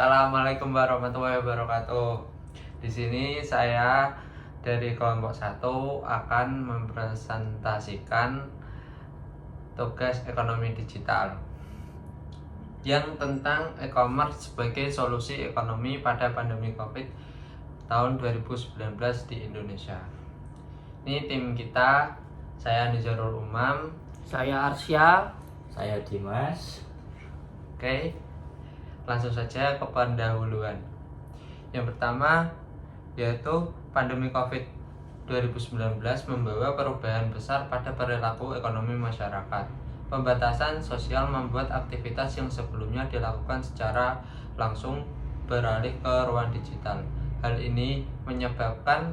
Assalamualaikum warahmatullahi wabarakatuh. Di sini saya dari kelompok 1 akan mempresentasikan tugas ekonomi digital yang tentang e-commerce sebagai solusi ekonomi pada pandemi Covid tahun 2019 di Indonesia. Ini tim kita, saya Nizarul Umam, saya Arsya, saya Dimas. Oke, langsung saja ke pendahuluan. Yang pertama yaitu pandemi Covid 2019 membawa perubahan besar pada perilaku ekonomi masyarakat. Pembatasan sosial membuat aktivitas yang sebelumnya dilakukan secara langsung beralih ke ruang digital. Hal ini menyebabkan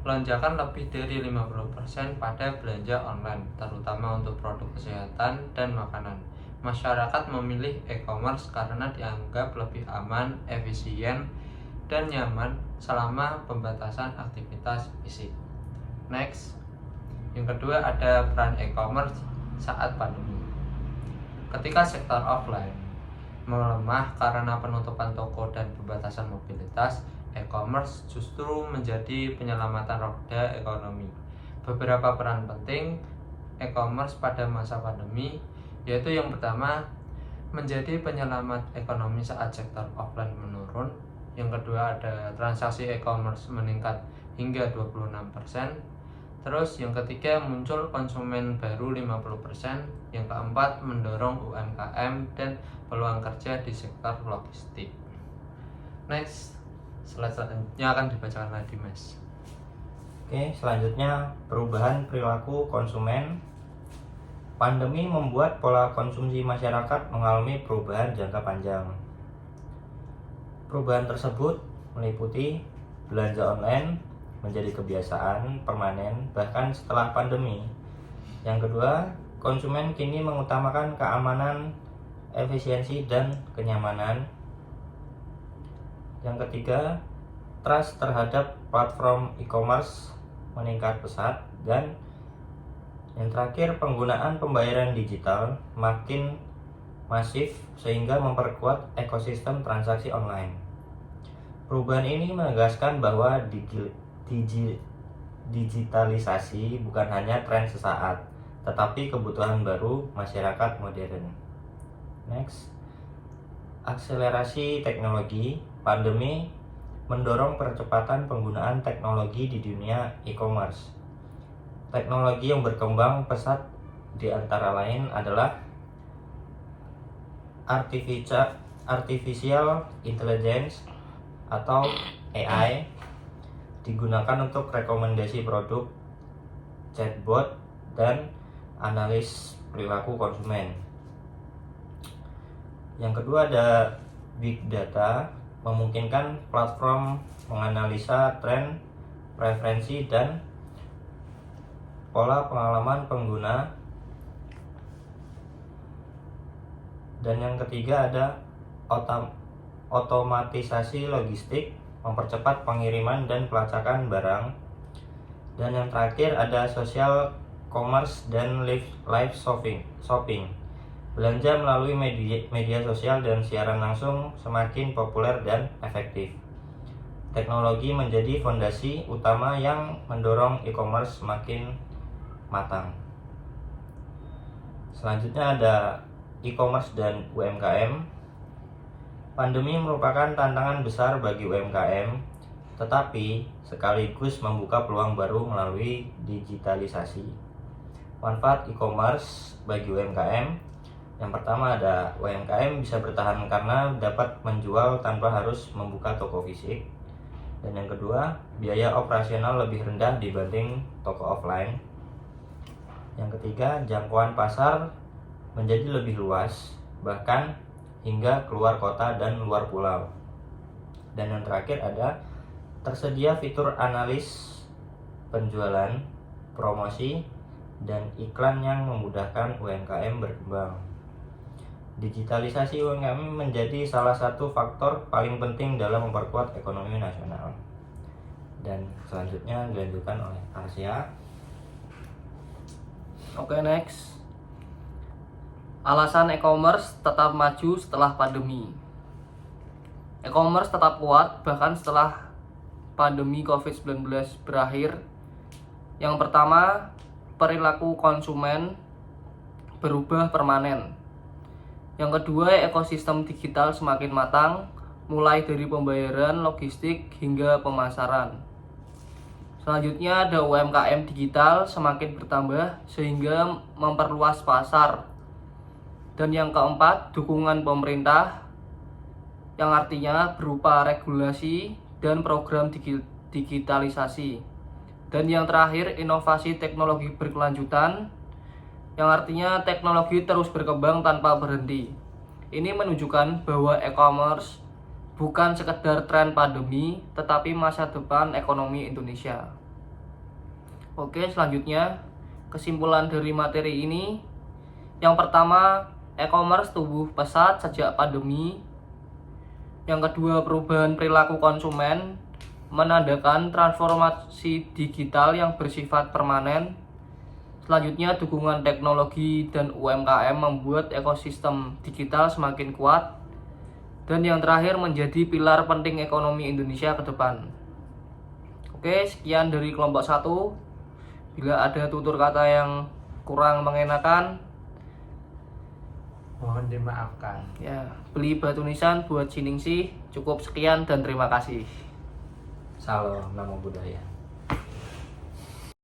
lonjakan lebih dari 50% pada belanja online, terutama untuk produk kesehatan dan makanan. Masyarakat memilih e-commerce karena dianggap lebih aman, efisien, dan nyaman selama pembatasan aktivitas fisik. Next, yang kedua ada peran e-commerce saat pandemi. Ketika sektor offline melemah karena penutupan toko dan pembatasan mobilitas, e-commerce justru menjadi penyelamatan roda ekonomi. Beberapa peran penting e-commerce pada masa pandemi yaitu yang pertama, menjadi penyelamat ekonomi saat sektor offline menurun. Yang kedua ada transaksi e-commerce meningkat hingga 26%. Terus yang ketiga muncul konsumen baru 50%. Yang keempat mendorong UMKM dan peluang kerja di sektor logistik. Next, slide selanjutnya akan dibacakan lagi Mas. Oke, selanjutnya perubahan perilaku konsumen. Pandemi membuat pola konsumsi masyarakat mengalami perubahan jangka panjang. Perubahan tersebut meliputi belanja online menjadi kebiasaan permanen bahkan setelah pandemi. Yang kedua, konsumen kini mengutamakan keamanan, efisiensi, dan kenyamanan. Yang ketiga, trust terhadap platform e-commerce meningkat pesat. Dan yang terakhir, penggunaan pembayaran digital makin masif sehingga memperkuat ekosistem transaksi online. Perubahan ini menegaskan bahwa digitalisasi bukan hanya tren sesaat, tetapi kebutuhan baru masyarakat modern. Next, akselerasi teknologi. Pandemi mendorong percepatan penggunaan teknologi di dunia e-commerce. Teknologi yang berkembang pesat di antara lain adalah artificial intelligence atau AI, digunakan untuk rekomendasi produk, chatbot, dan analis perilaku konsumen. Yang kedua ada big data, memungkinkan platform menganalisa tren, preferensi, dan pola pengalaman pengguna. Dan yang ketiga ada otomatisasi logistik, mempercepat pengiriman dan pelacakan barang. Dan yang terakhir ada social commerce dan live shopping. Belanja melalui media sosial dan siaran langsung semakin populer dan efektif. Teknologi menjadi fondasi utama yang mendorong e-commerce semakin matang. Selanjutnya ada e-commerce dan UMKM. Pandemi merupakan tantangan besar bagi UMKM, tetapi sekaligus membuka peluang baru melalui digitalisasi. Manfaat e-commerce bagi UMKM. Yang pertama ada UMKM bisa bertahan karena dapat menjual tanpa harus membuka toko fisik. Dan yang kedua, biaya operasional lebih rendah dibanding toko offline. Yang ketiga, jangkauan pasar menjadi lebih luas, bahkan hingga keluar kota dan luar pulau. Dan yang terakhir ada tersedia fitur analis penjualan, promosi, dan iklan yang memudahkan UMKM berkembang. Digitalisasi UMKM menjadi salah satu faktor paling penting dalam memperkuat ekonomi nasional. Dan selanjutnya dilanjutkan oleh Arsya. Oke, next. Alasan e-commerce tetap maju setelah pandemi. E-commerce tetap kuat bahkan setelah pandemi COVID-19 berakhir. Yang pertama, perilaku konsumen berubah permanen. Yang kedua, ekosistem digital semakin matang, mulai dari pembayaran, logistik, hingga pemasaran. Selanjutnya ada UMKM digital semakin bertambah sehingga memperluas pasar. Dan yang keempat, dukungan pemerintah yang artinya berupa regulasi dan program digitalisasi. Dan yang terakhir, inovasi teknologi berkelanjutan yang artinya teknologi terus berkembang tanpa berhenti. Ini menunjukkan bahwa e-commerce bukan sekedar tren pandemi, tetapi masa depan ekonomi Indonesia. Oke, selanjutnya kesimpulan dari materi ini. Yang pertama, e-commerce tumbuh pesat sejak pandemi. Yang kedua, perubahan perilaku konsumen menandakan transformasi digital yang bersifat permanen. Selanjutnya, dukungan teknologi dan UMKM membuat ekosistem digital semakin kuat. Dan yang terakhir, menjadi pilar penting ekonomi Indonesia ke depan. Oke, sekian dari kelompok 1. Bila ada tutur kata yang kurang mengenakan, mohon dimaafkan. ya, beli batu nisan buat Jiningsih. Cukup sekian dan terima kasih. Salam Namo Buddhaya.